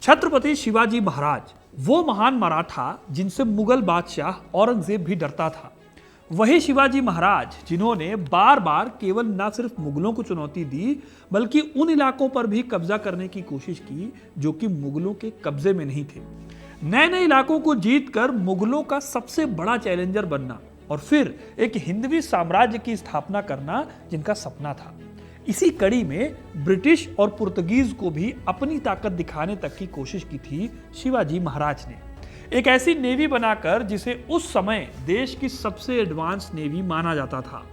छत्रपति शिवाजी महाराज वो महान मराठा जिनसे मुगल बादशाह औरंगजेब भी डरता था। वही शिवाजी महाराज जिन्होंने बार बार केवल न सिर्फ मुगलों को चुनौती दी बल्कि उन इलाकों पर भी कब्जा करने की कोशिश की जो कि मुगलों के कब्जे में नहीं थे। नए नए इलाकों को जीतकर मुगलों का सबसे बड़ा चैलेंजर बनना और फिर एक हिंदवी साम्राज्य की स्थापना करना जिनका सपना था। इसी कड़ी में ब्रिटिश और पुर्तगीज को भी अपनी ताकत दिखाने तक की कोशिश की थी शिवाजी महाराज ने। एक ऐसी नेवी बनाकर जिसे उस समय देश की सबसे एडवांस नेवी माना जाता था।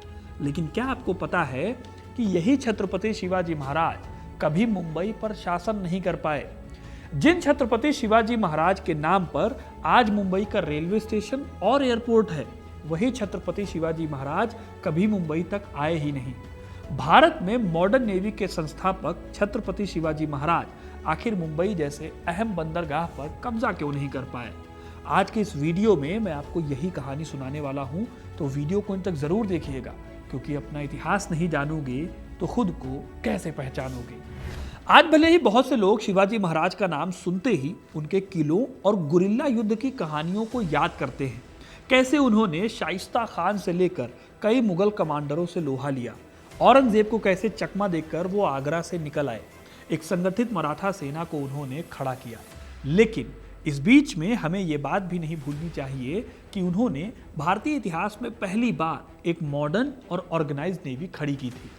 लेकिन क्या आपको पता है कि यही छत्रपति शिवाजी महाराज कभी मुंबई पर शासन नहीं कर पाए। जिन छत्रपति शिवाजी महाराज के नाम पर आज मुंबई का रेलवे स्टेशन और एयरपोर्ट है, वही छत्रपति शिवाजी महाराज कभी मुंबई तक आए ही नहीं। भारत में मॉडर्न नेवी के संस्थापक छत्रपति शिवाजी महाराज आखिर मुंबई जैसे अहम बंदरगाह पर कब्जा क्यों नहीं कर पाए। आज के इस वीडियो में मैं आपको यही कहानी सुनाने वाला हूं, तो वीडियो को इन तक जरूर देखिएगा, क्योंकि अपना इतिहास नहीं जानोगे तो खुद को कैसे पहचानोगे। आज भले ही बहुत से लोग शिवाजी महाराज का नाम सुनते ही उनके किलों और गुरिल्ला युद्ध की कहानियों को याद करते हैं। कैसे उन्होंने शाइस्ता खान से लेकर कई मुगल कमांडरों से लोहा लिया, औरंगजेब को कैसे चकमा देकर वो आगरा से निकल आए, एक संगठित मराठा सेना को उन्होंने खड़ा किया। लेकिन इस बीच में हमें ये बात भी नहीं भूलनी चाहिए कि उन्होंने भारतीय इतिहास में पहली बार एक मॉडर्न और ऑर्गेनाइज्ड नेवी खड़ी की थी।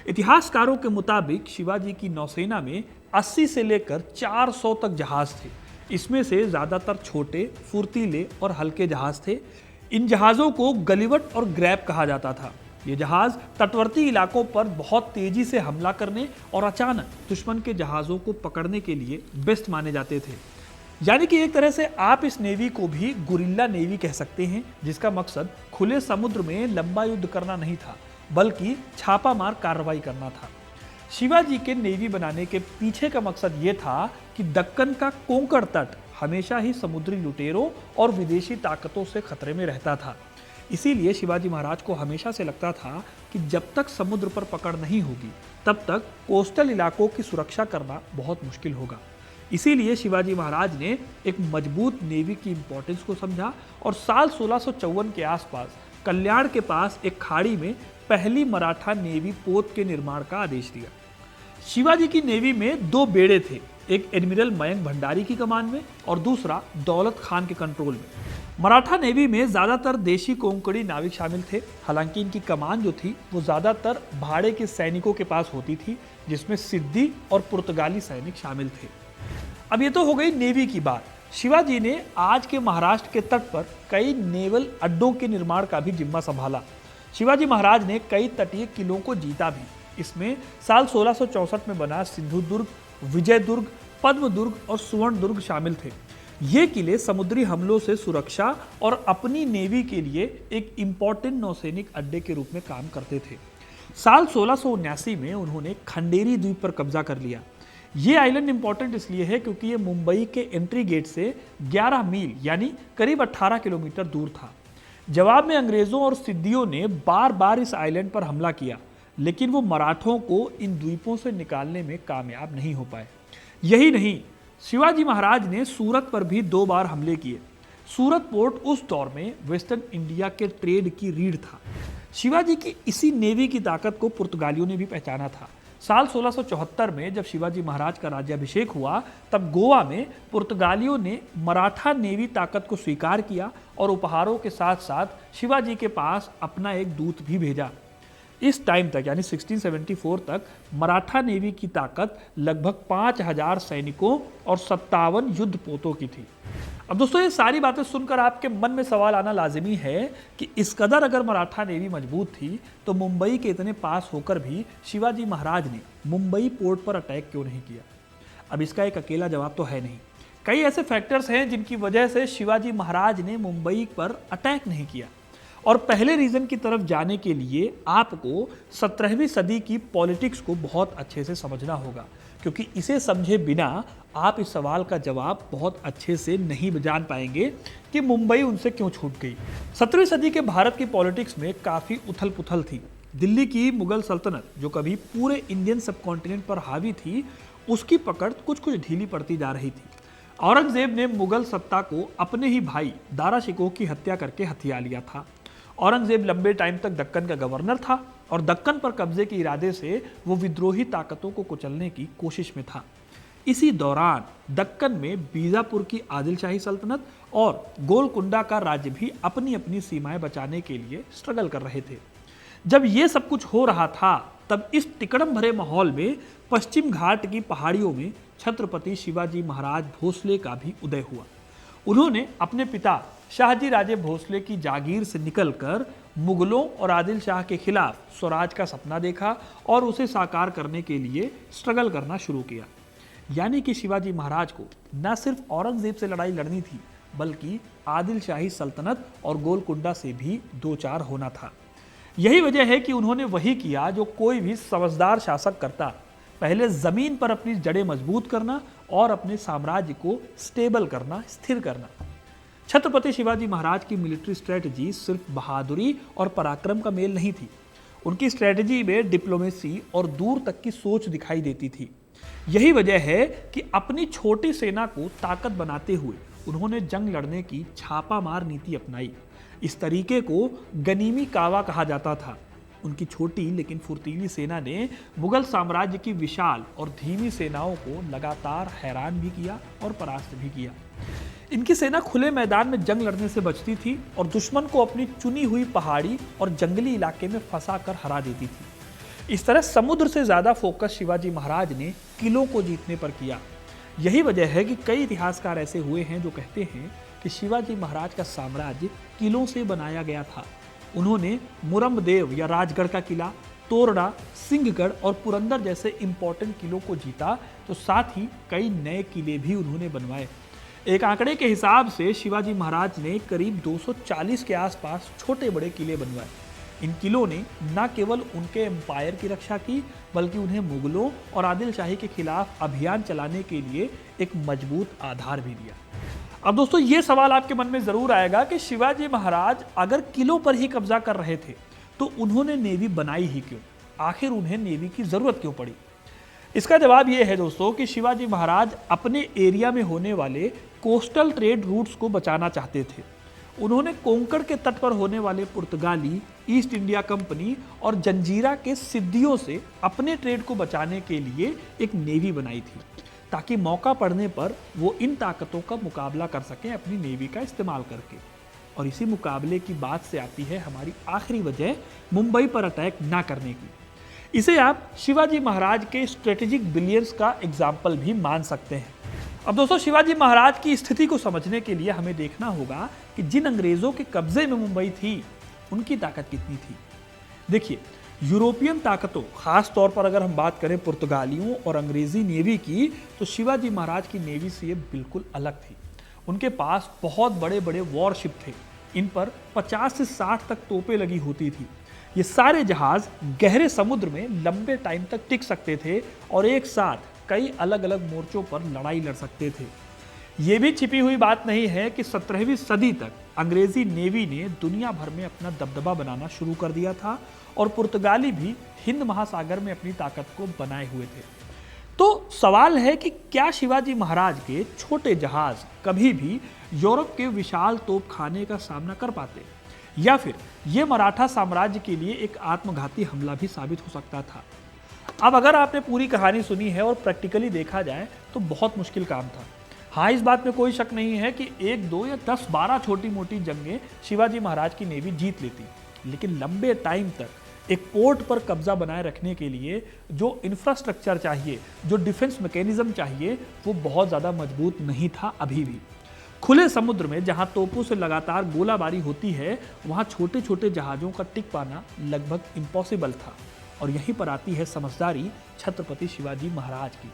इतिहासकारों के मुताबिक शिवाजी की नौसेना में 80 से लेकर 400 तक जहाज थे। इसमें से ज्यादातर छोटे, फुर्तीले और हल्के जहाज थे। इन जहाज़ों को गलिवट और ग्रैब कहा जाता था। ये जहाज तटवर्ती इलाकों पर बहुत तेजी से हमला करने और अचानक दुश्मन के जहाज़ों को पकड़ने के लिए बेस्ट माने जाते थे। यानी कि एक तरह से आप इस नेवी को भी गुरिल्ला नेवी कह सकते हैं, जिसका मकसद खुले समुद्र में लंबा युद्ध करना नहीं था बल्कि छापामार कार्रवाई करना था। शिवाजी के नेवी बनाने के पीछे का मकसद ये था कि दक्कन का कोंकण तट हमेशा ही समुद्री लुटेरों और विदेशी ताकतों से खतरे में रहता था। इसीलिए शिवाजी महाराज को हमेशा से लगता था कि जब तक समुद्र पर पकड़ नहीं होगी तब तक कोस्टल इलाकों की सुरक्षा करना बहुत मुश्किल होगा। इसीलिए शिवाजी महाराज ने एक मजबूत नेवी की इंपॉर्टेंस को समझा और साल 1654 के आसपास कल्याण के पास एक खाड़ी में पहली मराठा नेवी पोत के निर्माण का आदेश दिया। शिवाजी की नेवी में 2 बेड़े थे, एक एडमिरल मयंक भंडारी की कमान में और दूसरा दौलत खान के कंट्रोल में। मराठा नेवी में ज्यादातर देशी कोंकणी नाविक शामिल थे। हालांकि इनकी कमान जो थी वो ज्यादातर भाड़े के सैनिकों के पास होती थी, जिसमें सिद्दी और पुर्तगाली सैनिक शामिल थे। अब ये तो हो गई नेवी की बात। शिवाजी ने आज के महाराष्ट्र के तट पर कई नेवल अड्डों के निर्माण का भी जिम्मा संभाला। शिवाजी महाराज ने कई तटीय किलों को जीता भी। इसमें साल 1664 में बना सिंधुदुर्ग, विजयदुर्ग, पद्मदुर्ग और सुवर्णदुर्ग शामिल थे। ये किले समुद्री हमलों से सुरक्षा और अपनी नेवी के लिए एक इंपॉर्टेंट नौसैनिक अड्डे के रूप में काम करते थे। साल 1679 में उन्होंने खंडेरी द्वीप पर कब्जा कर लिया। ये आइलैंड इंपॉर्टेंट इसलिए है क्योंकि ये मुंबई के एंट्री गेट से 11 मील यानी करीब 18 किलोमीटर दूर था। जवाब में अंग्रेजों और सिद्दियों ने बार बार इस आइलैंड पर हमला किया, लेकिन वो मराठों को इन द्वीपों से निकालने में कामयाब नहीं हो पाए। यही नहीं, शिवाजी महाराज ने सूरत पर भी 2 बार हमले किए। सूरत पोर्ट उस दौर में वेस्टर्न इंडिया के ट्रेड की रीढ़ था। शिवाजी की इसी नेवी की ताकत को पुर्तगालियों ने भी पहचाना था। साल 1674 में जब शिवाजी महाराज का राज्याभिषेक हुआ, तब गोवा में पुर्तगालियों ने मराठा नेवी ताकत को स्वीकार किया और उपहारों के साथ साथ शिवाजी के पास अपना एक दूत भी भेजा। इस टाइम तक यानी 1674 तक मराठा नेवी की ताकत लगभग 5000 सैनिकों और 57 युद्ध पोतों की थी। अब दोस्तों, ये सारी बातें सुनकर आपके मन में सवाल आना लाजिमी है कि इस कदर अगर मराठा नेवी मजबूत थी तो मुंबई के इतने पास होकर भी शिवाजी महाराज ने मुंबई पोर्ट पर अटैक क्यों नहीं किया। अब इसका एक अकेला जवाब तो है नहीं। कई ऐसे फैक्टर्स हैं जिनकी वजह से शिवाजी महाराज ने मुंबई पर अटैक नहीं किया। और पहले रीजन की तरफ जाने के लिए आपको 17वीं सदी की पॉलिटिक्स को बहुत अच्छे से समझना होगा, क्योंकि इसे समझे बिना आप इस सवाल का जवाब बहुत अच्छे से नहीं जान पाएंगे कि मुंबई उनसे क्यों छूट गई। 17वीं सदी के भारत की पॉलिटिक्स में काफ़ी उथल पुथल थी। दिल्ली की मुगल सल्तनत जो कभी पूरे इंडियन सबकॉन्टिनेंट पर हावी थी, उसकी पकड़ कुछ कुछ ढीली पड़ती जा रही थी। औरंगजेब ने मुगल सत्ता को अपने ही भाई दारा शिकोह की हत्या करके हथिया लिया था। औरंगजेब लंबे टाइम तक दक्कन का गवर्नर था और दक्कन पर कब्जे के इरादे से वो विद्रोही ताकतों को कुचलने की कोशिश में था। इसी दौरान दक्कन में बीजापुर की आदिल शाही सल्तनत और गोलकुंडा का राज्य भी अपनी अपनी सीमाएं बचाने के लिए स्ट्रगल कर रहे थे। जब ये सब कुछ हो रहा था तब इस तिकड़म भरे माहौल में पश्चिम घाट की पहाड़ियों में छत्रपति शिवाजी महाराज भोसले का भी उदय हुआ। उन्होंने अपने पिता शाहजी राजे भोसले की जागीर से निकलकर मुगलों और आदिल शाह के खिलाफ स्वराज का सपना देखा और उसे साकार करने के लिए स्ट्रगल करना शुरू किया। यानी कि शिवाजी महाराज को न सिर्फ औरंगजेब से लड़ाई लड़नी थी बल्कि आदिल शाही सल्तनत और गोलकुंडा से भी दो चार होना था। यही वजह है कि उन्होंने वही किया जो कोई भी समझदार शासक करता, पहले जमीन पर अपनी जड़ें मजबूत करना और अपने साम्राज्य को स्टेबल करना, स्थिर करना। छत्रपति शिवाजी महाराज की मिलिट्री स्ट्रेटजी सिर्फ बहादुरी और पराक्रम का मेल नहीं थी, उनकी स्ट्रेटजी में डिप्लोमेसी और दूर तक की सोच दिखाई देती थी। यही वजह है कि अपनी छोटी सेना को ताकत बनाते हुए उन्होंने जंग लड़ने की छापामार नीति अपनाई। इस तरीके को गनीमी कावा कहा जाता था। उनकी छोटी लेकिन फुर्तीली सेना ने मुगल साम्राज्य की विशाल और धीमी सेनाओं को लगातार हैरान भी किया और परास्त भी किया। इनकी सेना खुले मैदान में जंग लड़ने से बचती थी और दुश्मन को अपनी चुनी हुई पहाड़ी और जंगली इलाके में फंसाकर हरा देती थी। इस तरह समुद्र से ज्यादा फोकस शिवाजी महाराज ने किलों को जीतने पर किया। यही वजह है कि कई इतिहासकार ऐसे हुए हैं जो कहते हैं कि शिवाजी महाराज का साम्राज्य किलों से बनाया गया था। उन्होंने मुरमदेव या राजगढ़ का किला, तोरड़ा, सिंहगढ़ और पुरंदर जैसे इंपॉर्टेंट किलों को जीता, तो साथ ही कई नए किले भी उन्होंने बनवाए। एक आंकड़े के हिसाब से शिवाजी महाराज ने करीब 240 के आसपास छोटे बड़े किले बनवाए। इन किलों ने न केवल उनके एम्पायर की रक्षा की बल्कि उन्हें मुगलों और आदिल शाही के खिलाफ अभियान चलाने के लिए एक मजबूत आधार भी दिया। अब दोस्तों ये सवाल आपके मन में जरूर आएगा कि शिवाजी महाराज अगर किलों पर ही कब्जा कर रहे थे तो उन्होंने नेवी बनाई ही क्यों? आखिर उन्हें नेवी की जरूरत क्यों पड़ी? इसका जवाब यह है दोस्तों कि शिवाजी महाराज अपने एरिया में होने वाले कोस्टल ट्रेड रूट्स को बचाना चाहते थे। उन्होंने कोंकण के तट पर होने वाले पुर्तगाली, ईस्ट इंडिया कंपनी और जंजीरा के सिद्दियों से अपने ट्रेड को बचाने के लिए एक नेवी बनाई थी, ताकि मौका पड़ने पर वो इन ताकतों का मुकाबला कर सकें अपनी नेवी का इस्तेमाल करके। और इसी मुकाबले की बात से आती है हमारी आखिरी वजह, मुंबई पर अटैक ना करने की। इसे आप शिवाजी महाराज के स्ट्रेटेजिक ब्रिलियंस का एग्जाम्पल भी मान सकते हैं। अब दोस्तों शिवाजी महाराज की स्थिति को समझने के लिए हमें देखना होगा कि जिन अंग्रेजों के कब्जे में मुंबई थी उनकी ताकत कितनी थी। देखिए, यूरोपियन ताकतों, खास तौर पर अगर हम बात करें पुर्तगालियों और अंग्रेजी नेवी की, तो शिवाजी महाराज की नेवी से ये बिल्कुल अलग थी। उनके पास बहुत बड़े बड़े वॉरशिप थे। इन पर 50 से 60 तक तोपें लगी होती थी। ये सारे जहाज गहरे समुद्र में लंबे टाइम तक टिक सकते थे और एक साथ कई अलग अलग मोर्चों पर लड़ाई लड़ सकते थे। ये भी छिपी हुई बात नहीं है कि 17वीं सदी तक अंग्रेजी नेवी ने दुनिया भर में अपना दबदबा बनाना शुरू कर दिया था और पुर्तगाली भी हिंद महासागर में अपनी ताकत को बनाए हुए थे। तो सवाल है कि क्या शिवाजी महाराज के छोटे जहाज कभी भी यूरोप के विशाल तोपखाने का सामना कर पाते, या फिर ये मराठा साम्राज्य के लिए एक आत्मघाती हमला भी साबित हो सकता था? अब अगर आपने पूरी कहानी सुनी है और प्रैक्टिकली देखा जाए तो बहुत मुश्किल काम था। हाँ, इस बात में कोई शक नहीं है कि 1, 2 या 10, 12 छोटी मोटी जंगें शिवाजी महाराज की नेवी जीत लेती, लेकिन लंबे टाइम तक एक पोर्ट पर कब्जा बनाए रखने के लिए जो इंफ्रास्ट्रक्चर चाहिए, जो डिफेंस मैकेनिज्म चाहिए, वो बहुत ज़्यादा मजबूत नहीं था अभी भी। खुले समुद्र में जहां तोपों से लगातार गोलाबारी होती है, वहां छोटे छोटे जहाज़ों का टिक पाना लगभग इम्पॉसिबल था। और यहीं पर आती है समझदारी छत्रपति शिवाजी महाराज की।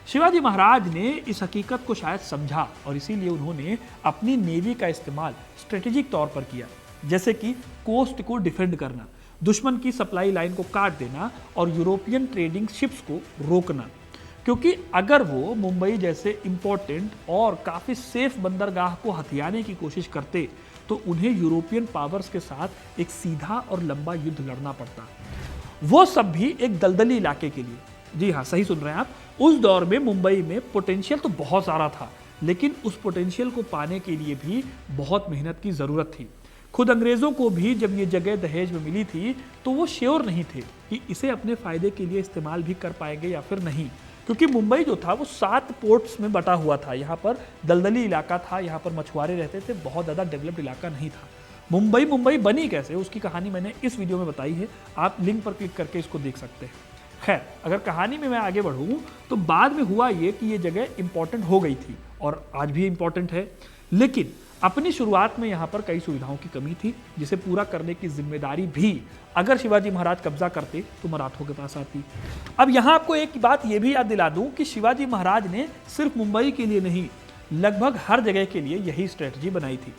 शिवाजी महाराज ने इस हकीकत को शायद समझा और इसीलिए उन्होंने अपनी नेवी का इस्तेमाल स्ट्रेटेजिक तौर पर किया, जैसे कि कोस्ट को डिफेंड करना, दुश्मन की सप्लाई लाइन को काट देना और यूरोपियन ट्रेडिंग शिप्स को रोकना। क्योंकि अगर वो मुंबई जैसे इंपॉर्टेंट और काफ़ी सेफ बंदरगाह को हथियाने की कोशिश करते तो उन्हें यूरोपियन पावर्स के साथ एक सीधा और लंबा युद्ध लड़ना पड़ता, वो सब भी एक दलदली इलाके के लिए। जी हाँ, सही सुन रहे हैं आप, उस दौर में मुंबई में पोटेंशियल तो बहुत सारा था, लेकिन उस पोटेंशियल को पाने के लिए भी बहुत मेहनत की ज़रूरत थी। खुद अंग्रेज़ों को भी जब ये जगह दहेज में मिली थी तो वो श्योर नहीं थे कि इसे अपने फ़ायदे के लिए इस्तेमाल भी कर पाएंगे या फिर नहीं, क्योंकि मुंबई जो था वो 7 पोर्ट्स में बटा हुआ था। यहाँ पर दलदली इलाका था, यहाँ पर मछुआरे रहते थे, बहुत ज़्यादा डेवलप्ड इलाका नहीं था। मुंबई बनी कैसे, उसकी कहानी मैंने इस वीडियो में बताई है, आप लिंक पर क्लिक करके इसको देख सकते हैं। खैर, अगर कहानी में मैं आगे बढ़ूँ तो बाद में हुआ ये कि ये जगह इंपॉर्टेंट हो गई थी और आज भी इंपॉर्टेंट है, लेकिन अपनी शुरुआत में यहाँ पर कई सुविधाओं की कमी थी, जिसे पूरा करने की जिम्मेदारी भी अगर शिवाजी महाराज कब्जा करते तो मराठों के पास आती। अब यहाँ आपको एक बात ये भी याद दिला दूं कि शिवाजी महाराज ने सिर्फ मुंबई के लिए नहीं, लगभग हर जगह के लिए यही स्ट्रेटजी बनाई थी।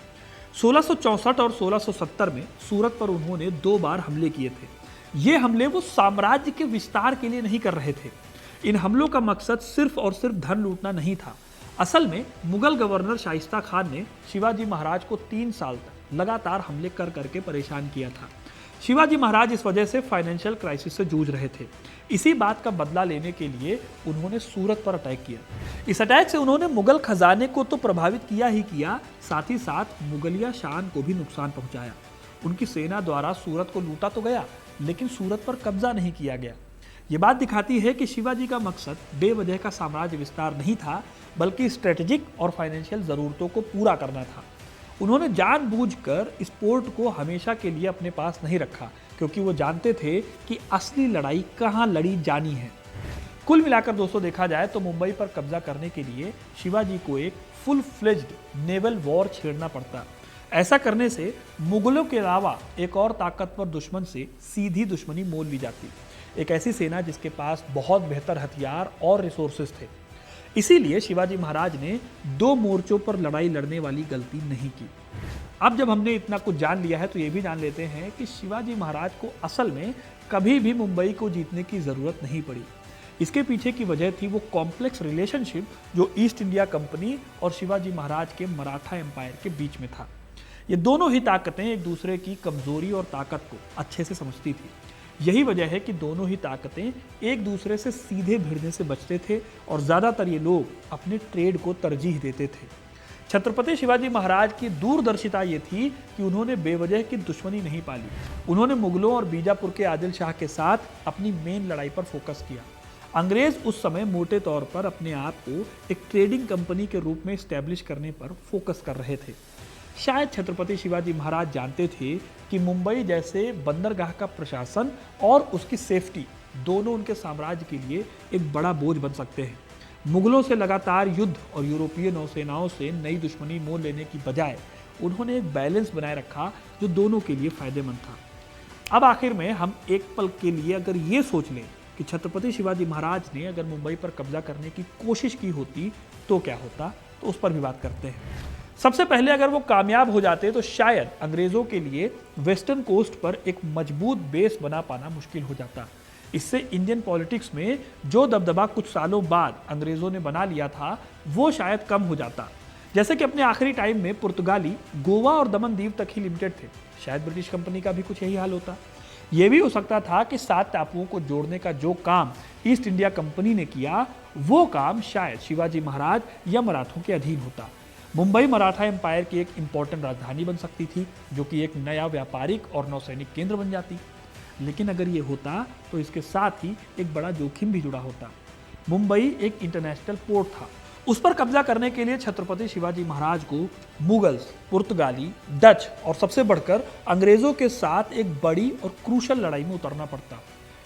1664 और 1670 में सूरत पर उन्होंने 2 बार हमले किए थे। ये हमले वो साम्राज्य के विस्तार के लिए नहीं कर रहे थे। इन हमलों का मकसद सिर्फ और सिर्फ धन लूटना नहीं था। असल में मुगल गवर्नर शाइस्ता खान ने शिवाजी महाराज को 3 साल तक लगातार हमले कर करके परेशान किया था। शिवाजी महाराज इस वजह से फाइनेंशियल क्राइसिस से जूझ रहे थे। इसी बात का बदला लेने के लिए उन्होंने सूरत पर अटैक किया। इस अटैक से उन्होंने मुगल खजाने को तो प्रभावित किया ही किया, साथ ही साथ मुगलिया शान को भी नुकसान पहुंचाया। उनकी सेना द्वारा सूरत को लूटा तो गया, लेकिन सूरत पर कब्जा नहीं किया गया। ये बात दिखाती है कि शिवाजी का मकसद बेवजह का साम्राज्य विस्तार नहीं था, बल्कि स्ट्रेटेजिक और फाइनेंशियल ज़रूरतों को पूरा करना था। उन्होंने जानबूझकर इस पोर्ट को हमेशा के लिए अपने पास नहीं रखा, क्योंकि वो जानते थे कि असली लड़ाई कहाँ लड़ी जानी है। कुल मिलाकर दोस्तों देखा जाए तो मुंबई पर कब्जा करने के लिए शिवाजी को एक फुल फ्लेज्ड नेवल वॉर छेड़ना पड़ता। ऐसा करने से मुगलों के अलावा एक और ताकतवर दुश्मन से सीधी दुश्मनी मोल ली जाती, एक ऐसी सेना जिसके पास बहुत बेहतर हथियार और रिसोर्सेज थे। इसीलिए शिवाजी महाराज ने 2 मोर्चों पर लड़ाई लड़ने वाली गलती नहीं की। अब जब हमने इतना कुछ जान लिया है तो ये भी जान लेते हैं कि शिवाजी महाराज को असल में कभी भी मुंबई को जीतने की ज़रूरत नहीं पड़ी। इसके पीछे की वजह थी वो कॉम्प्लेक्स रिलेशनशिप जो ईस्ट इंडिया कंपनी और शिवाजी महाराज के मराठा एम्पायर के बीच में था। ये दोनों ही ताकतें एक दूसरे की कमजोरी और ताकत को अच्छे से समझती थी। यही वजह है कि दोनों ही ताकतें एक दूसरे से सीधे भिड़ने से बचते थे और ज़्यादातर ये लोग अपने ट्रेड को तरजीह देते थे। छत्रपति शिवाजी महाराज की दूरदर्शिता ये थी कि उन्होंने बेवजह की दुश्मनी नहीं पाली। उन्होंने मुगलों और बीजापुर के आदिल शाह के साथ अपनी मेन लड़ाई पर फोकस किया। अंग्रेज उस समय मोटे तौर पर अपने आप को एक ट्रेडिंग कंपनी के रूप में इस्टेब्लिश करने पर फोकस कर रहे थे। शायद छत्रपति शिवाजी महाराज जानते थे कि मुंबई जैसे बंदरगाह का प्रशासन और उसकी सेफ्टी दोनों उनके साम्राज्य के लिए एक बड़ा बोझ बन सकते हैं। मुगलों से लगातार युद्ध और यूरोपीय नौसेनाओं से नई दुश्मनी मोल लेने की बजाय उन्होंने एक बैलेंस बनाए रखा जो दोनों के लिए फायदेमंद था। अब आखिर में हम एक पल के लिए अगर ये सोच लें कि छत्रपति शिवाजी महाराज ने अगर मुंबई पर कब्जा करने की कोशिश की होती तो क्या होता, तो उस पर भी बात करते हैं। सबसे पहले अगर वो कामयाब हो जाते तो शायद अंग्रेजों के लिए वेस्टर्न कोस्ट पर एक मजबूत बेस बना पाना मुश्किल हो जाता। इससे इंडियन पॉलिटिक्स में जो दबदबा कुछ सालों बाद अंग्रेजों ने बना लिया था वो शायद कम हो जाता। जैसे कि अपने आखिरी टाइम में पुर्तगाली गोवा और दमन दीव तक ही लिमिटेड थे, शायद ब्रिटिश कंपनी का भी कुछ यही हाल होता। यह भी हो सकता था कि 7 टापुओं को जोड़ने का जो काम ईस्ट इंडिया कंपनी ने किया वो काम शायद शिवाजी महाराज या मराठों के अधीन होता। मुंबई मराठा एम्पायर की एक इंपॉर्टेंट राजधानी बन सकती थी, जो कि एक नया व्यापारिक और नौसैनिक केंद्र बन जाती। लेकिन अगर ये होता तो इसके साथ ही एक बड़ा जोखिम भी जुड़ा होता। मुंबई एक इंटरनेशनल पोर्ट था, उस पर कब्जा करने के लिए छत्रपति शिवाजी महाराज को मुगल्स, पुर्तगाली, डच और सबसे बढ़कर अंग्रेजों के साथ एक बड़ी और क्रूशल लड़ाई में उतरना पड़ता।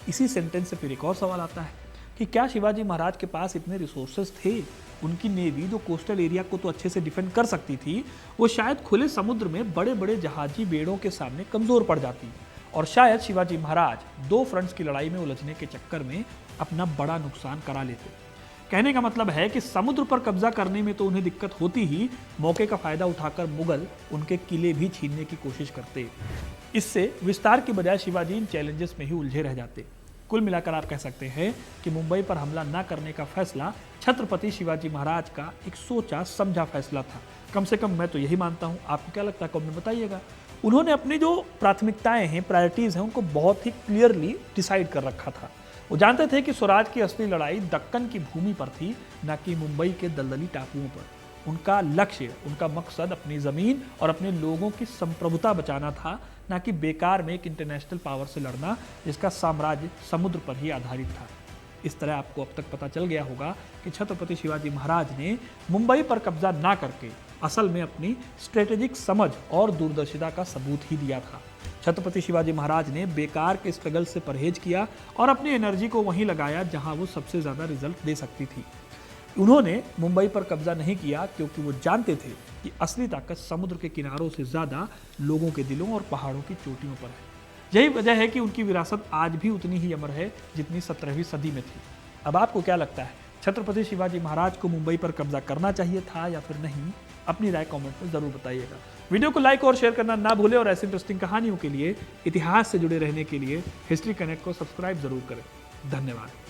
इसी सेंटेंस से फिर एक और सवाल आता है कि क्या शिवाजी महाराज के पास इतने रिसोर्सेज थे? उनकी नेवी जो कोस्टल एरिया को तो अच्छे से डिफेंड कर सकती थी, वो शायद खुले समुद्र में बड़े बड़े जहाजी बेड़ों के सामने कमजोर पड़ जाती और शायद शिवाजी महाराज 2 फ्रंट्स की लड़ाई में उलझने के चक्कर में अपना बड़ा नुकसान करा लेते। कहने का मतलब है कि समुद्र पर कब्जा करने में तो उन्हें दिक्कत होती ही, मौके का फायदा उठाकर मुगल उनके किले भी छीनने की कोशिश करते। इससे विस्तार की बजाय शिवाजी इन चैलेंजेस में ही उलझे रह जाते। कुल मिलाकर आप कह सकते हैं कि मुंबई पर हमला न करने का फैसला छत्रपति शिवाजी महाराज का एक सोचा समझा फैसला था। कम से कम मैं तो यही मानता हूँ। आपको क्या लगता है कमेंट में बताइएगा। उन्होंने अपनी जो प्राथमिकताएं हैं, प्रायोरिटीज़ हैं, उनको बहुत ही क्लियरली डिसाइड कर रखा था। वो जानते थे कि स्वराज की असली लड़ाई दक्कन की भूमि पर थी, न कि मुंबई के दलदली टापुओं पर। उनका लक्ष्य, उनका मकसद अपनी जमीन और अपने लोगों की संप्रभुता बचाना था, न कि बेकार में एक इंटरनेशनल पावर से लड़ना जिसका साम्राज्य समुद्र पर ही आधारित था। इस तरह आपको अब तक पता चल गया होगा कि छत्रपति शिवाजी महाराज ने मुंबई पर कब्जा ना करके असल में अपनी स्ट्रेटेजिक समझ और दूरदर्शिता का सबूत ही दिया था। छत्रपति शिवाजी महाराज ने बेकार के स्ट्रगल से परहेज किया और अपनी एनर्जी को वहीं लगाया जहां वो सबसे ज्यादा रिजल्ट दे सकती थी। उन्होंने मुंबई पर कब्जा नहीं किया क्योंकि वो जानते थे कि असली ताकत समुद्र के किनारों से ज्यादा लोगों के दिलों और पहाड़ों की चोटियों पर है। यही वजह है कि उनकी विरासत आज भी उतनी ही अमर है जितनी 17वीं सदी में थी। अब आपको क्या लगता है, छत्रपति शिवाजी महाराज को मुंबई पर कब्जा करना चाहिए था या फिर नहीं? अपनी राय कमेंट में जरूर बताइएगा। वीडियो को लाइक और शेयर करना ना भूलें और ऐसी इंटरेस्टिंग कहानियों के लिए, इतिहास से जुड़े रहने के लिए हिस्ट्री कनेक्ट को सब्सक्राइब जरूर करें। धन्यवाद।